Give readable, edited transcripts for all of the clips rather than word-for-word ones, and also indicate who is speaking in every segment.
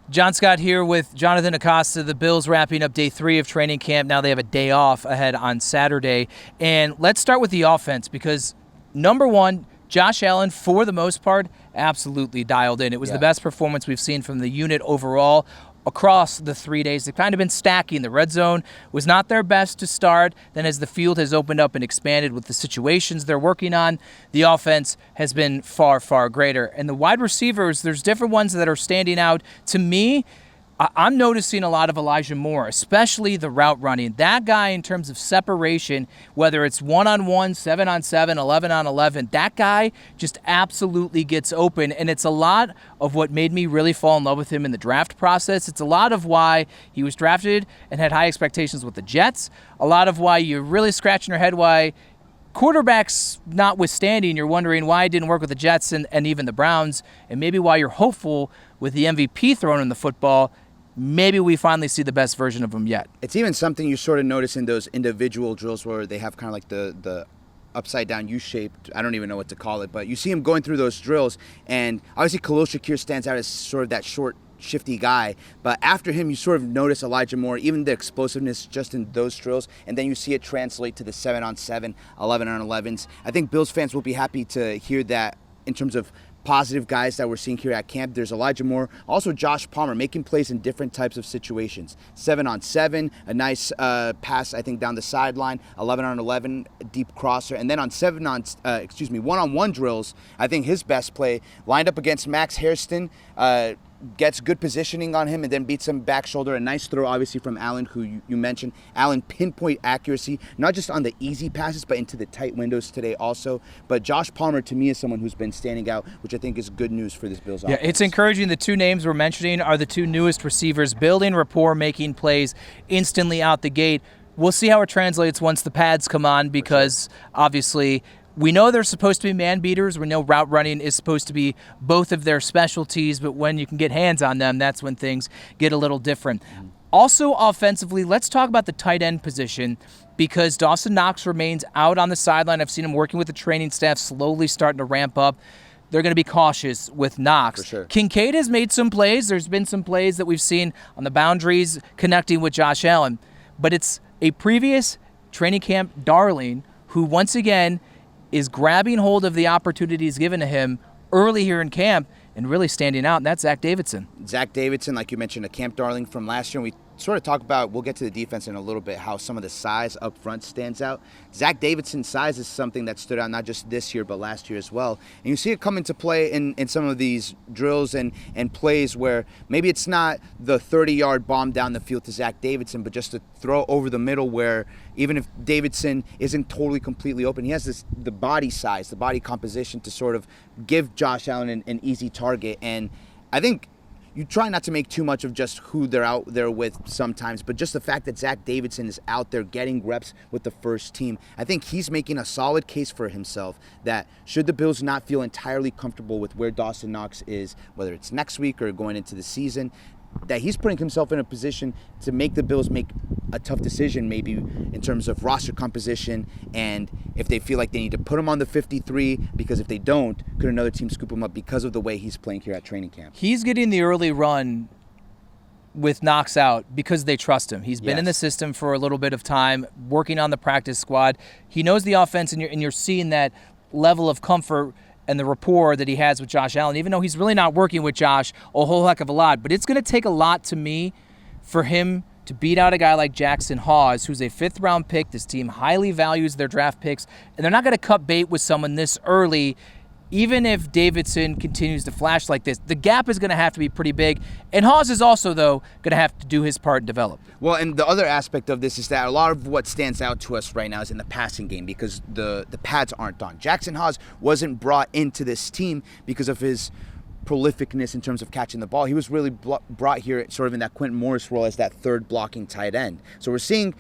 Speaker 1: John Scott here with Jonathan Acosta. The Bills wrapping up day 3 of training camp. Now they have a day off ahead on Saturday. And let's start with the offense because, number one, Josh Allen, for the most part, absolutely dialed in. It was the best performance we've seen from the unit overall across the 3 days. They've kind of been stacking. The red zone was not their best to start. Then as the field has opened up and expanded with the situations they're working on, the offense has been far, far greater. And the wide receivers, there's different ones that are standing out. To me, I'm noticing a lot of Elijah Moore, especially the route running. That guy, in terms of separation, whether it's 1-on-1, 7-on-7, 11-on-11, that guy just absolutely gets open. And it's a lot of what made me really fall in love with him in the draft process. It's a lot of why he was drafted and had high expectations with the Jets. A lot of why you're really scratching your head why quarterbacks notwithstanding, you're wondering why it didn't work with the Jets and even the Browns, and maybe why you're hopeful with the MVP thrown in the football. Maybe we finally see the best version of him yet.
Speaker 2: It's even something you sort of notice in those individual drills where they have kind of like the upside-down U-shaped, I don't even know what to call it, but you see him going through those drills, and obviously Khalil Shakir stands out as sort of that short, shifty guy, but after him you sort of notice Elijah Moore, even the explosiveness just in those drills, and then you see it translate to the 7-on-7, 11-on-11s. I think Bills fans will be happy to hear that in terms of positive guys that we're seeing here at camp. There's Elijah Moore, also Josh Palmer, making plays in different types of situations. 7-on-7, a nice pass, I think, down the sideline. 11-on-11, deep crosser. And then on 1-on-1 drills, I think his best play, lined up against Max Hairston, gets good positioning on him and then beats him back shoulder. A nice throw, obviously, from Allen, who you mentioned. Allen, pinpoint accuracy, not just on the easy passes, but into the tight windows today also. But Josh Palmer, to me, is someone who's been standing out, which I think is good news for this Bills offense.
Speaker 1: Yeah, it's encouraging. The two names we're mentioning are the two newest receivers, building rapport, making plays instantly out the gate. We'll see how it translates once the pads come on because, obviously, we know they're supposed to be man beaters. We know route running is supposed to be both of their specialties, but when you can get hands on them, that's when things get a little different. Also offensively, let's talk about the tight end position because Dawson Knox remains out on the sideline. I've seen him working with the training staff, slowly starting to ramp up. They're going to be cautious with Knox.
Speaker 2: For sure.
Speaker 1: Kincaid has made some plays. There's been some plays that we've seen on the boundaries connecting with Josh Allen, but it's a previous training camp darling who once again is grabbing hold of the opportunities given to him early here in camp and really standing out, and that's Zach Davidson.
Speaker 2: Zach Davidson, like you mentioned, a camp darling from last year. And we sort of talk about, we'll get to the defense in a little bit, how some of the size up front stands out. Zach Davidson's size is something that stood out not just this year, but last year as well. And you see it come into play in some of these drills and plays where maybe it's not the 30-yard bomb down the field to Zach Davidson, but just a throw over the middle where even if Davidson isn't totally completely open, he has the body size, the body composition to sort of give Josh Allen an easy target. And I think you try not to make too much of just who they're out there with sometimes, but just the fact that Zach Davidson is out there getting reps with the first team. I think he's making a solid case for himself that should the Bills not feel entirely comfortable with where Dawson Knox is, whether it's next week or going into the season, that he's putting himself in a position to make the Bills make a tough decision maybe in terms of roster composition and if they feel like they need to put him on the 53 because if they don't, could another team scoop him up because of the way he's playing here at training camp.
Speaker 1: He's getting the early run with Knox out because they trust him. He's been in the system for a little bit of time, working on the practice squad. He knows the offense, and you're seeing that level of comfort and the rapport that he has with Josh Allen, even though he's really not working with Josh a whole heck of a lot. But it's going to take a lot to me for him to beat out a guy like Jackson Hawes, who's a 5th-round pick. This team highly values their draft picks, and they're not going to cut bait with someone this early. Even if Davidson continues to flash like this, the gap is going to have to be pretty big. And Hawes is also, though, going to have to do his part and develop.
Speaker 2: Well, and the other aspect of this is that a lot of what stands out to us right now is in the passing game because the pads aren't on. Jackson Hawes wasn't brought into this team because of his prolificness in terms of catching the ball. He was really brought here sort of in that Quentin Morris role as that third blocking tight end. So we're seeing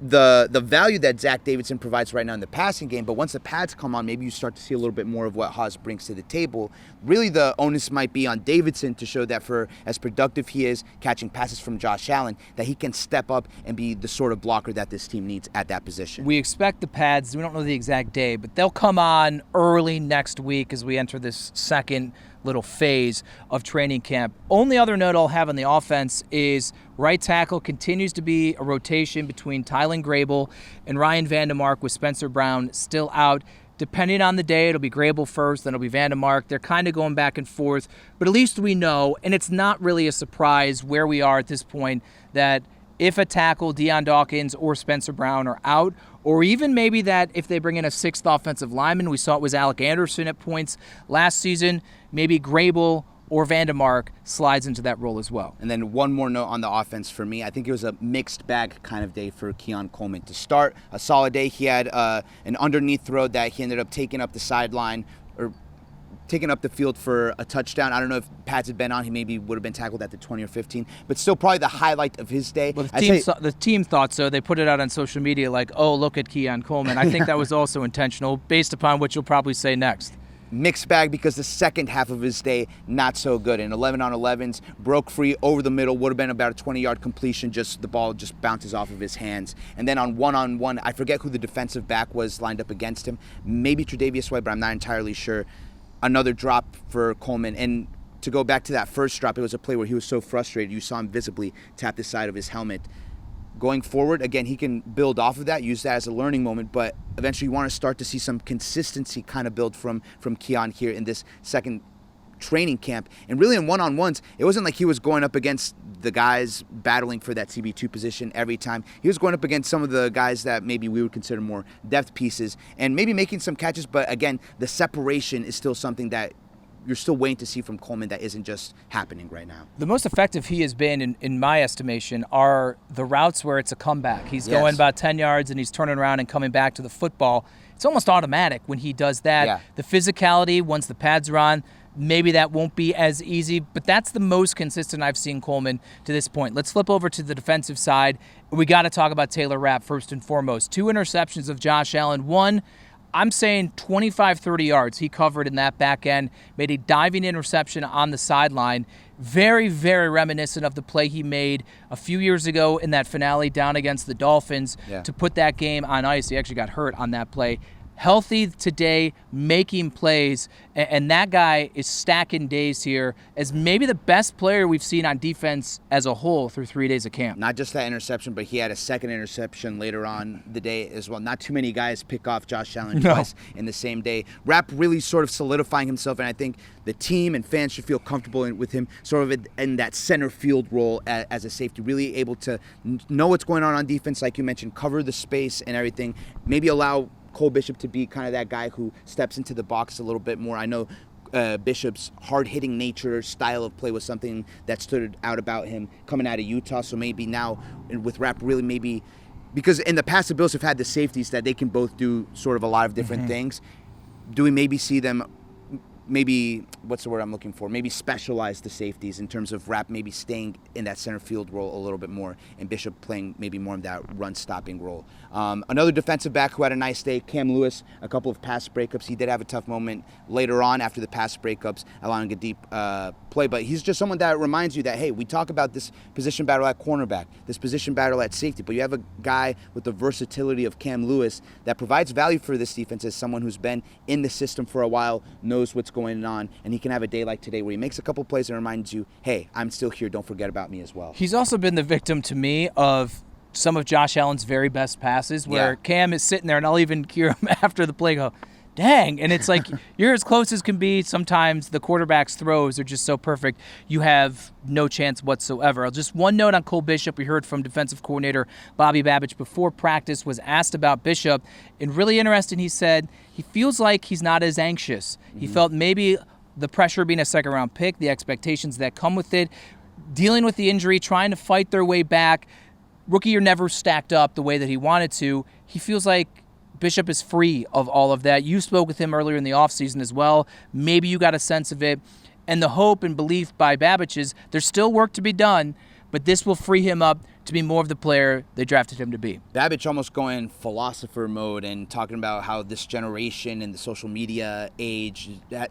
Speaker 2: the value that Zach Davidson provides right now in the passing game, but once the pads come on, maybe you start to see a little bit more of what Haas brings to the table. Really, the onus might be on Davidson to show that for as productive he is catching passes from Josh Allen, that he can step up and be the sort of blocker that this team needs at that position.
Speaker 1: We expect the pads, we don't know the exact day, but they'll come on early next week as we enter this second little phase of training camp. Only other note I'll have on the offense is right tackle continues to be a rotation between Tylen Grable and Ryan Vandemark, with Spencer Brown still out. Depending on the day, it'll be Grable first, then it'll be Vandemark. They're kind of going back and forth, but at least we know, and it's not really a surprise where we are at this point, that if a tackle, Deion Dawkins or Spencer Brown, are out, or even maybe that if they bring in a sixth offensive lineman, we saw it was Alec Anderson at points last season, maybe Grable or Vandemark slides into that role as well.
Speaker 2: And then one more note on the offense for me. I think it was a mixed bag kind of day for Keon Coleman. To start, a solid day. He had an underneath throw that he ended up taking up the sideline, or taking up the field for a touchdown. I don't know if pads had been on, he maybe would have been tackled at the 20 or 15, but still probably the highlight of his day.
Speaker 1: Well, the team thought so. They put it out on social media like, oh, look at Keon Coleman. I think that was also intentional, based upon what you'll probably say next.
Speaker 2: Mixed bag, because the second half of his day, not so good. In 11 on 11s, broke free over the middle, would have been about a 20-yard completion, just the ball just bounces off of his hands. And then on one-on-one, I forget who the defensive back was lined up against him, maybe Tre'Davious White, but I'm not entirely sure. Another drop for Coleman. And to go back to that first drop, it was a play where he was so frustrated, you saw him visibly tap the side of his helmet. Going forward, again, he can build off of that, use that as a learning moment, but eventually you want to start to see some consistency kind of build from Keon here in this second training camp. And really in one-on-ones, it wasn't like he was going up against the guys battling for that CB2 position every time. He was going up against some of the guys that maybe we would consider more depth pieces and maybe making some catches, but again, the separation is still something that you're still waiting to see from Coleman that isn't just happening right now.
Speaker 1: The most effective he has been, in my estimation, are the routes where it's a comeback. He's going about 10 yards and he's turning around and coming back to the football. It's almost automatic when he does that.
Speaker 2: Yeah.
Speaker 1: The physicality, once the pads are on, maybe that won't be as easy, but that's the most consistent I've seen Coleman to this point. Let's flip over to the defensive side. We got to talk about Taylor Rapp first and foremost. 2 interceptions of Josh Allen. One, I'm saying 25, 30 yards he covered in that back end, made a diving interception on the sideline. Very, very reminiscent of the play he made a few years ago in that finale down against the Dolphins to put that game on ice. He actually got hurt on that play. Healthy today, making plays, and that guy is stacking days here as maybe the best player we've seen on defense as a whole through 3 days of camp.
Speaker 2: Not just that interception, but he had a second interception later on the day as well. Not too many guys pick off Josh Allen twice in the same day. Rapp really sort of solidifying himself, and I think the team and fans should feel comfortable with him sort of in that center field role as a safety, really able to know what's going on defense, like you mentioned, cover the space and everything, maybe allow Cole Bishop to be kind of that guy who steps into the box a little bit more. I know Bishop's hard-hitting nature, style of play was something that stood out about him coming out of Utah. So maybe now with Rapp, really maybe, because in the past the Bills have had the safeties that they can both do sort of a lot of different things. Do we maybe see them, maybe, what's the word I'm looking for? Maybe specialize the safeties in terms of Rapp maybe staying in that center field role a little bit more and Bishop playing maybe more of that run-stopping role. Another defensive back who had a nice day, Cam Lewis, a couple of pass breakups. He did have a tough moment later on after the pass breakups, allowing a deep play, but he's just someone that reminds you that, hey, we talk about this position battle at cornerback, this position battle at safety, but you have a guy with the versatility of Cam Lewis that provides value for this defense as someone who's been in the system for a while, knows what's going on, and he can have a day like today where he makes a couple plays and reminds you, hey, I'm still here, don't forget about me as well.
Speaker 1: He's also been the victim to me of some of Josh Allen's very best passes where Cam is sitting there, and I'll even hear him after the play go, dang. And it's like, you're as close as can be. Sometimes the quarterback's throws are just so perfect, you have no chance whatsoever. Just one note on Cole Bishop. We heard from defensive coordinator Bobby Babich before practice, was asked about Bishop, and really interesting, he said he feels like he's not as anxious. He felt maybe the pressure being a second-round pick, the expectations that come with it, dealing with the injury, trying to fight their way back. Rookie year never stacked up the way that he wanted to. He feels like Bishop is free of all of that. You spoke with him earlier in the offseason as well. Maybe you got a sense of it. And the hope and belief by Babich is there's still work to be done, but this will free him up to be more of the player they drafted him to be.
Speaker 2: Babich almost going philosopher mode and talking about how this generation and the social media age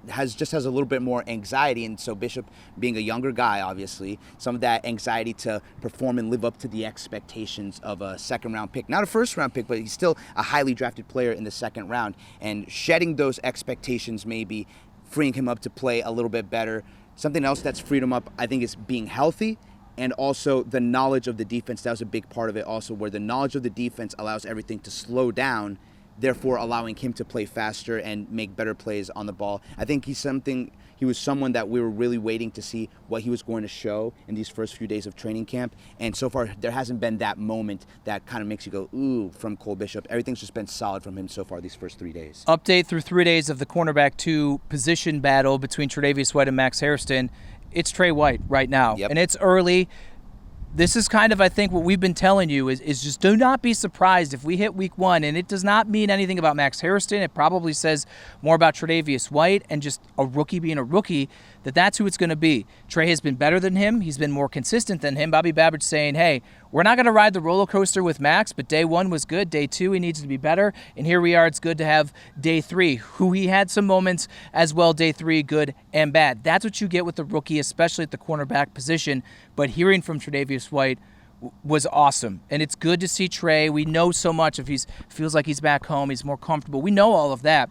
Speaker 2: has a little bit more anxiety, and so Bishop, being a younger guy, obviously, some of that anxiety to perform and live up to the expectations of a second-round pick. Not a first-round pick, but he's still a highly drafted player in the second round, and shedding those expectations maybe freeing him up to play a little bit better. Something else that's freed him up, I think, is being healthy. And also the knowledge of the defense. That was a big part of it also, where the knowledge of the defense allows everything to slow down, therefore allowing him to play faster and make better plays on the ball. I think he was someone that we were really waiting to see what he was going to show in these first few days of training camp. And so far, there hasn't been that moment that kind of makes you go, ooh, from Cole Bishop. Everything's just been solid from him so far these first 3 days.
Speaker 1: Update through 3 days of the cornerback 2 position battle between Tre'Davious White and Max Hairston. It's Trey White right now, and it's early. This is kind of, I think, what we've been telling you is just do not be surprised if we hit week 1, and it does not mean anything about Max Hairston. It probably says more about Tre'Davious White and just a rookie being a rookie, that's who it's going to be. Trey has been better than him. He's been more consistent than him. Bobby Babbage saying, hey, we're not going to ride the roller coaster with Max, but day 1 was good. Day 2, he needs to be better. And here we are. It's good to have day 3, who he had some moments as well. Day 3, good and bad. That's what you get with the rookie, especially at the cornerback position. But hearing from Tre'Davious White was awesome. And it's good to see Trey. We know so much. If he feels like he's back home, he's more comfortable. We know all of that.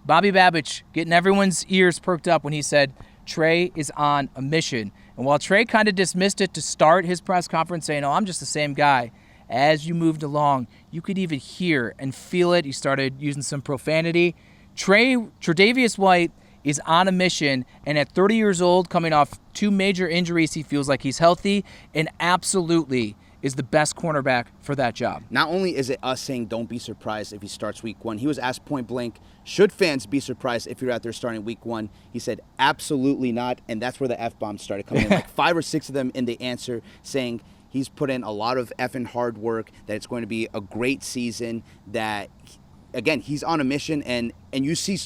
Speaker 1: Bobby Babbage getting everyone's ears perked up when he said, Trey is on a mission. And while Trey kind of dismissed it to start his press conference saying, oh, I'm just the same guy, as you moved along, you could even hear and feel it. He started using some profanity. Tre'Davious White is on a mission, and at 30 years old, coming off 2 major injuries, he feels like he's healthy and absolutely is the best cornerback for that job.
Speaker 2: Not only is it us saying don't be surprised if he starts week 1, he was asked point blank, should fans be surprised if you're out there starting week 1? He said, absolutely not, and that's where the F-bombs started coming in. Like 5 or 6 of them in the answer saying he's put in a lot of effing hard work, that it's going to be a great season, that, again, he's on a mission, and you see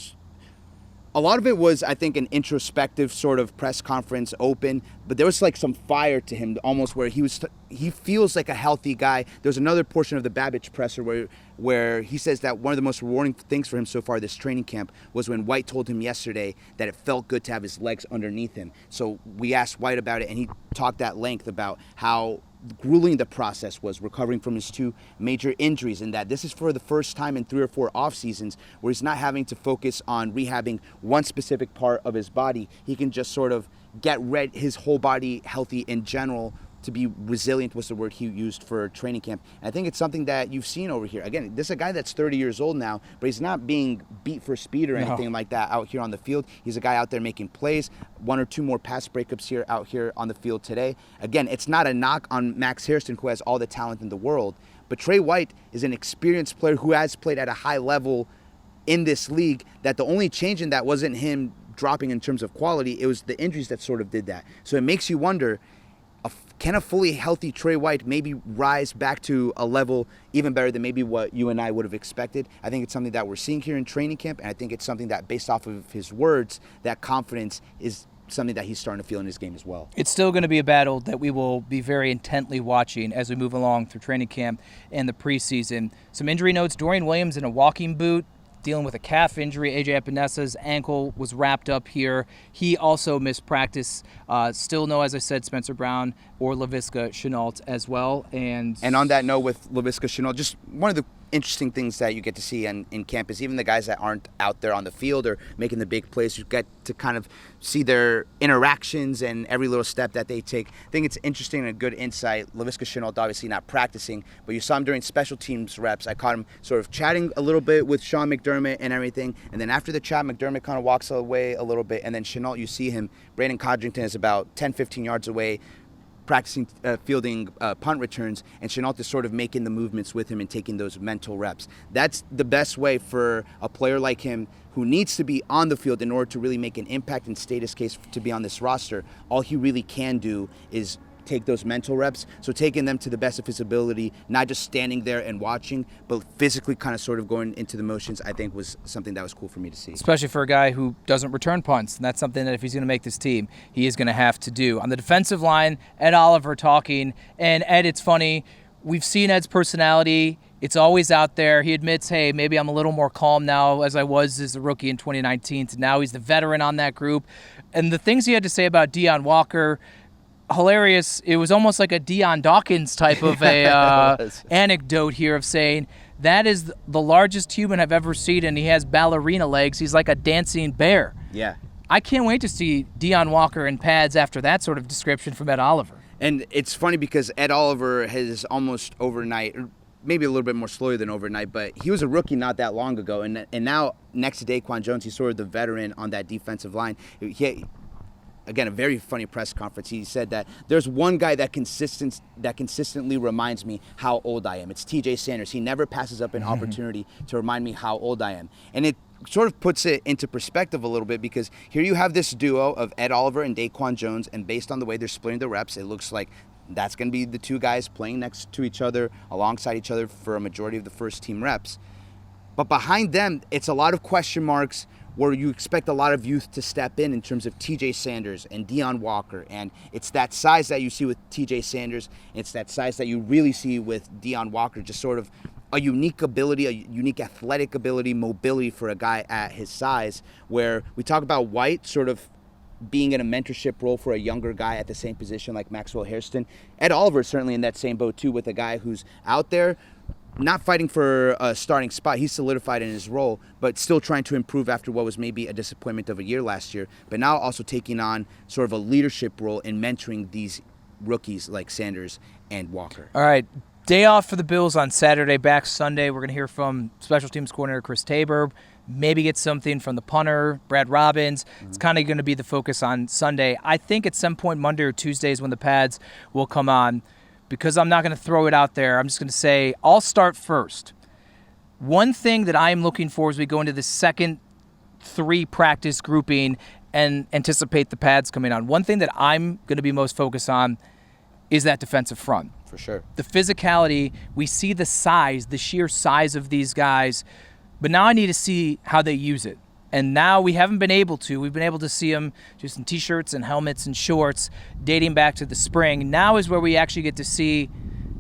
Speaker 2: a lot of it was, I think, an introspective sort of press conference open, but there was like some fire to him almost where he feels like a healthy guy. There's another portion of the Babbage presser where he says that one of the most rewarding things for him so far this training camp was when White told him yesterday that it felt good to have his legs underneath him. So we asked White about it, and he talked at length about how grueling the process was recovering from his 2 major injuries, and that this is for the first time in 3 or 4 off seasons where he's not having to focus on rehabbing one specific part of his body. He can just sort of get his whole body healthy in general. To be resilient was the word he used for training camp. And I think it's something that you've seen over here. Again, this is a guy that's 30 years old now, but he's not being beat for speed or anything like that out here on the field. He's a guy out there making plays, 1 or 2 more pass breakups out here on the field today. Again, it's not a knock on Max Hairston, who has all the talent in the world, but Trey White is an experienced player who has played at a high level in this league, that the only change in that wasn't him dropping in terms of quality, it was the injuries that sort of did that. So it makes you wonder, can a fully healthy Trey White maybe rise back to a level even better than maybe what you and I would have expected? I think it's something that we're seeing here in training camp, and I think it's something that, based off of his words, that confidence is something that he's starting to feel in his game as well.
Speaker 1: It's still going to be a battle that we will be very intently watching as we move along through training camp and the preseason. Some injury notes: Dorian Williams in a walking boot, dealing with a calf injury. AJ Epenesa's ankle was wrapped up here. He also missed practice. Still no, as I said, Spencer Brown or Laviska Shenault as well. And
Speaker 2: on that note with Laviska Shenault, just one of the interesting things that you get to see in camp is even the guys that aren't out there on the field or making the big plays, you get to kind of see their interactions and every little step that they take. I think it's interesting and a good insight. Laviska Shenault obviously not practicing, but you saw him during special teams reps. I caught him sort of chatting a little bit with Sean McDermott and everything, and then after the chat, McDermott kind of walks away a little bit, and then Shenault, you see him, Brandon Codrington is about 10-15 yards away, practicing fielding punt returns, and Shenault is sort of making the movements with him and taking those mental reps. That's the best way for a player like him, who needs to be on the field in order to really make an impact and state his case to be on this roster. All he really can do is take those mental reps, so taking them to the best of his ability, not just standing there and watching, but physically kind of sort of going into the motions, I think was something that was cool for me to see.
Speaker 1: Especially for a guy who doesn't return punts, and that's something that if he's going to make this team, he is going to have to do. On the defensive line, Ed Oliver talking, and Ed, it's funny, we've seen Ed's personality. It's always out there. He admits, hey, maybe I'm a little more calm now as I was as a rookie in 2019, so now he's the veteran on that group. And the things he had to say about Deion Walker, hilarious. It was almost like a Deion Dawkins type of a anecdote here of saying That is the largest human I've ever seen, and he has ballerina legs. He's like a dancing bear.
Speaker 2: Yeah.
Speaker 1: I can't wait to see Deion Walker in pads after that sort of description from Ed Oliver.
Speaker 2: And it's funny because Ed Oliver has almost overnight, or maybe a little bit more slowly than overnight, but he was a rookie not that long ago. And now, next to Daquan Jones, he's sort of the veteran on that defensive line. Again, a very funny press conference. He said that there's one guy that consistently reminds me how old I am. It's TJ Sanders. He never passes up an opportunity to remind me how old I am. And it sort of puts it into perspective a little bit, because here you have this duo of Ed Oliver and Daquan Jones, and based on the way they're splitting the reps, it looks like that's going to be the two guys playing next to each other, alongside each other for a majority of the first team reps. But behind them, it's a lot of question marks where you expect a lot of youth to step in terms of TJ Sanders and Deion Walker. And it's that size that you see with TJ Sanders. It's that size that you really see with Deion Walker, just sort of a unique ability, a unique athletic ability, mobility for a guy at his size, where we talk about White sort of being in a mentorship role for a younger guy at the same position like Maxwell Hairston. Ed Oliver is certainly in that same boat too, with a guy who's out there not fighting for a starting spot. He's solidified in his role, but still trying to improve after what was maybe a disappointment of a year last year, but now also taking on sort of a leadership role in mentoring these rookies like Sanders and Walker.
Speaker 1: All right. Day off for the Bills on Saturday, back Sunday. We're going to hear from special teams coordinator Chris Tabor, maybe get something from the punter, Brad Robbins. It's kind of going to be the focus on Sunday. I think at some point Monday or Tuesday is when the pads will come on. Because I'm not going to throw it out there, I'm just going to say I'll start first. One thing that I'm looking for as we go into the second 3 practice grouping and anticipate the pads coming on, one thing that I'm going to be most focused on is that defensive front.
Speaker 2: For sure.
Speaker 1: The physicality, we see the size, the sheer size of these guys, but now I need to see how they use it. And now we haven't been able to. We've been able to see them just in T-shirts and helmets and shorts dating back to the spring. Now is where we actually get to see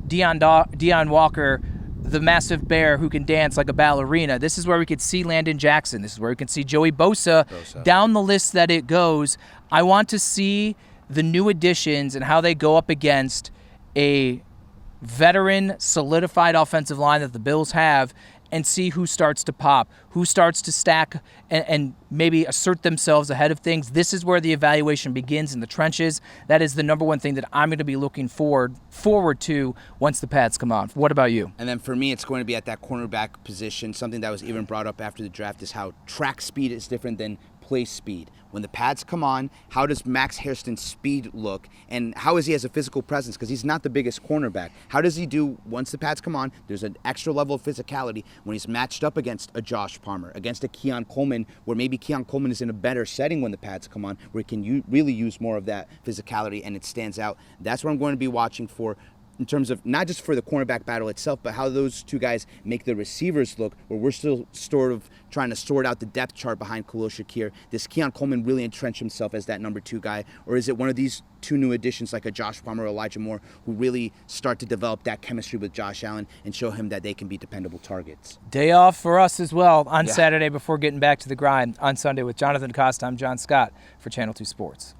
Speaker 1: Deion Walker, the massive bear who can dance like a ballerina. This is where we could see Landon Jackson. This is where we can see Joey Bosa. Down the list that it goes. I want to see the new additions and how they go up against a veteran, solidified offensive line that the Bills have, and see who starts to pop, who starts to stack and maybe assert themselves ahead of things. This is where the evaluation begins in the trenches. That is the number one thing that I'm going to be looking forward to once the pads come on. What about you?
Speaker 2: And then for me, it's going to be at that cornerback position. Something that was even brought up after the draft is how track speed is different than play speed. When the pads come on, how does Max Hairston's speed look, and how is he as a physical presence? Because he's not the biggest cornerback. How does he do once the pads come on? There's an extra level of physicality when he's matched up against a Josh Palmer, against a Keon Coleman, where maybe Keon Coleman is in a better setting when the pads come on, where he can really use more of that physicality and it stands out. That's what I'm going to be watching for, in terms of not just for the cornerback battle itself, but how those two guys make the receivers look, where we're still sort of trying to sort out the depth chart behind Khalil Shakir. Does Keon Coleman really entrench himself as that number 2 guy, or is it one of these 2 new additions like a Josh Palmer or Elijah Moore who really start to develop that chemistry with Josh Allen and show him that they can be dependable targets?
Speaker 1: Day off for us as well on Saturday before getting back to the grind on Sunday with Jonathan Acosta. I'm John Scott for Channel 2 Sports.